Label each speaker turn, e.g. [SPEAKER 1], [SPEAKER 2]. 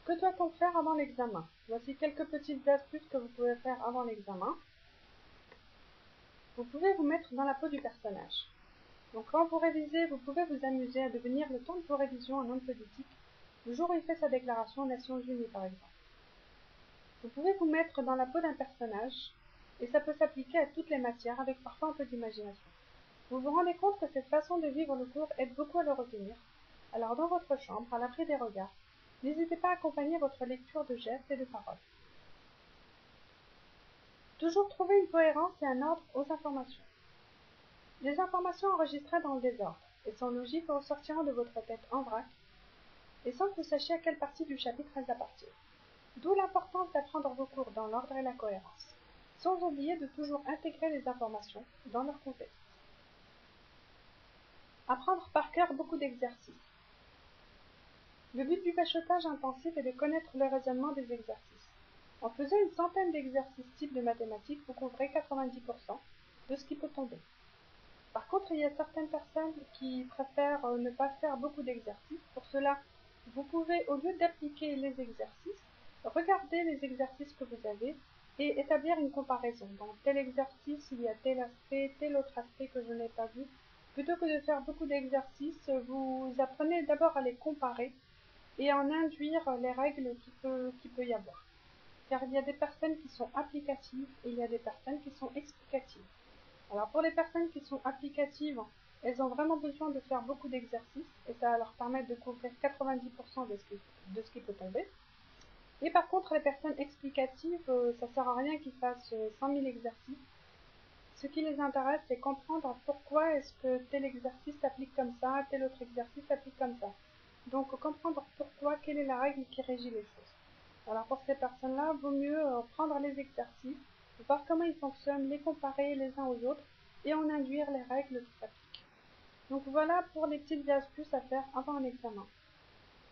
[SPEAKER 1] Que doit-on faire avant l'examen? Voici quelques petites astuces que vous pouvez faire avant l'examen. Vous pouvez vous mettre dans la peau du personnage. Donc quand vous révisez, vous pouvez vous amuser à devenir le temps de vos révisions un homme politique, le jour où il fait sa déclaration aux Nations Unies par exemple. Vous pouvez vous mettre dans la peau d'un personnage, et ça peut s'appliquer à toutes les matières avec parfois un peu d'imagination. Vous vous rendez compte que cette façon de vivre le cours aide beaucoup à le retenir. Alors dans votre chambre, à l'abri des regards, n'hésitez pas à accompagner votre lecture de gestes et de paroles. Toujours trouver une cohérence et un ordre aux informations. Les informations enregistrées dans le désordre et sans logique ressortiront de votre tête en vrac et sans que vous sachiez à quelle partie du chapitre elles appartiennent. D'où l'importance d'apprendre vos cours dans l'ordre et la cohérence, sans oublier de toujours intégrer les informations dans leur contexte. Apprendre par cœur beaucoup d'exercices. Le but du bachotage intensif est de connaître le raisonnement des exercices. En faisant une centaine d'exercices types de mathématiques, vous couvrez 90% de ce qui peut tomber. Par contre, il y a certaines personnes qui préfèrent ne pas faire beaucoup d'exercices. Pour cela, vous pouvez, au lieu d'appliquer les exercices, regarder les exercices que vous avez et établir une comparaison. Dans tel exercice, il y a tel aspect, tel autre aspect que je n'ai pas vu. Plutôt que de faire beaucoup d'exercices, vous apprenez d'abord à les comparer et à en induire les règles qu'il peut y avoir. Car il y a des personnes qui sont applicatives et il y a des personnes qui sont explicatives. Alors pour les personnes qui sont applicatives, elles ont vraiment besoin de faire beaucoup d'exercices et ça va leur permettre de couvrir 90% de ce qui peut tomber. Et par contre, les personnes explicatives, ça sert à rien qu'ils fassent 100 000 exercices. Ce qui les intéresse, c'est comprendre pourquoi est-ce que tel exercice s'applique comme ça, tel autre exercice s'applique comme ça. Donc comprendre pourquoi, quelle est la règle qui régit les choses. Alors pour ces personnes-là, vaut mieux prendre les exercices, voir comment ils fonctionnent, les comparer les uns aux autres et en induire les règles qui s'appliquent. Donc voilà pour les petites astuces à faire avant un examen.